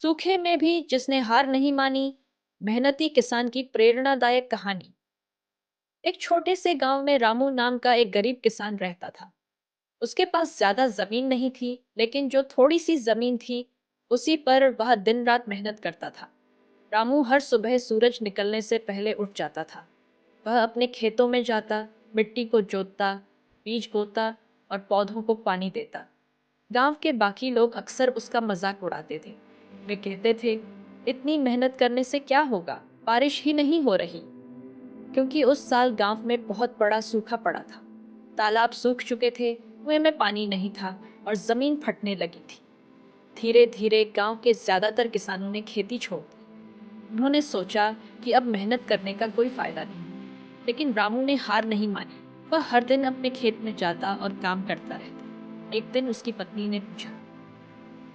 सूखे में भी जिसने हार नहीं मानी। मेहनती किसान की प्रेरणादायक कहानी। एक छोटे से गांव में रामू नाम का एक गरीब किसान रहता था। उसके पास ज्यादा जमीन नहीं थी, लेकिन जो थोड़ी सी जमीन थी उसी पर वह दिन रात मेहनत करता था। रामू हर सुबह सूरज निकलने से पहले उठ जाता था। वह अपने खेतों में जाता, मिट्टी को जोतता, बीज बोता और पौधों को पानी देता। गांव के बाकी लोग अक्सर उसका मजाक उड़ाते थे। वे कहते थे, इतनी मेहनत करने से क्या होगा, बारिश ही नहीं हो रही। क्योंकि उस साल गांव में बहुत बड़ा सूखा पड़ा था। तालाब सूख चुके थे, कुएं में पानी नहीं था और जमीन फटने लगी थी। धीरे धीरे गांव के ज्यादातर किसानों ने खेती छोड़ दी। उन्होंने सोचा कि अब मेहनत करने का कोई फायदा नहीं। लेकिन रामू ने हार नहीं मानी। वह हर दिन अपने खेत में जाता और काम करता रहता। एक दिन उसकी पत्नी ने पूछा,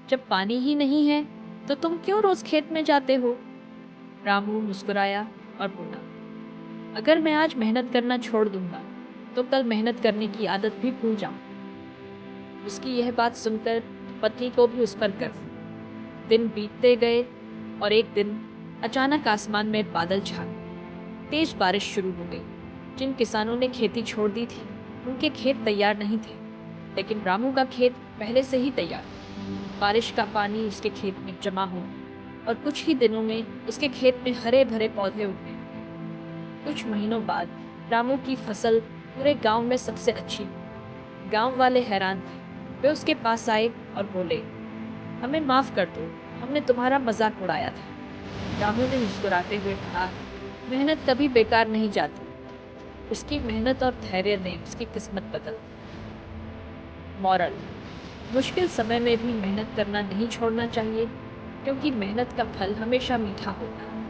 जब पानी ही नहीं है तो तुम क्यों रोज खेत में जाते हो? रामू मुस्कुराया और बोला, अगर मैं आज मेहनत करना छोड़ दूंगा तो कल मेहनत करने की आदत भी भूल जाऊं। उसकी यह बात सुनकर पत्नी को भी उस पर गर्व। दिन बीतते गए और एक दिन अचानक आसमान में बादल छा गए। तेज बारिश शुरू हो गई। जिन किसानों ने खेती छोड़ दी थी उनके खेत तैयार नहीं थे, लेकिन रामू का खेत पहले से ही तैयार। बारिश का पानी उसके खेत में जमा हुआ और कुछ ही दिनों में उसके खेत में हरे भरे पौधे उग गए। कुछ महीनों बाद रामू की फसल पूरे गांव में सबसे अच्छी हुई। गांव वाले हैरान थे। वे उसके पास आए और बोले, हमें माफ कर दो, हमने तुम्हारा मजाक उड़ाया था। रामू ने मुस्कुराते हुए कहा, मेहनत कभी बेकार नहीं जाती। उसकी मेहनत और धैर्य ने उसकी किस्मत बदल दी। मॉरल, मुश्किल समय में भी मेहनत करना नहीं छोड़ना चाहिए, क्योंकि मेहनत का फल हमेशा मीठा होता है।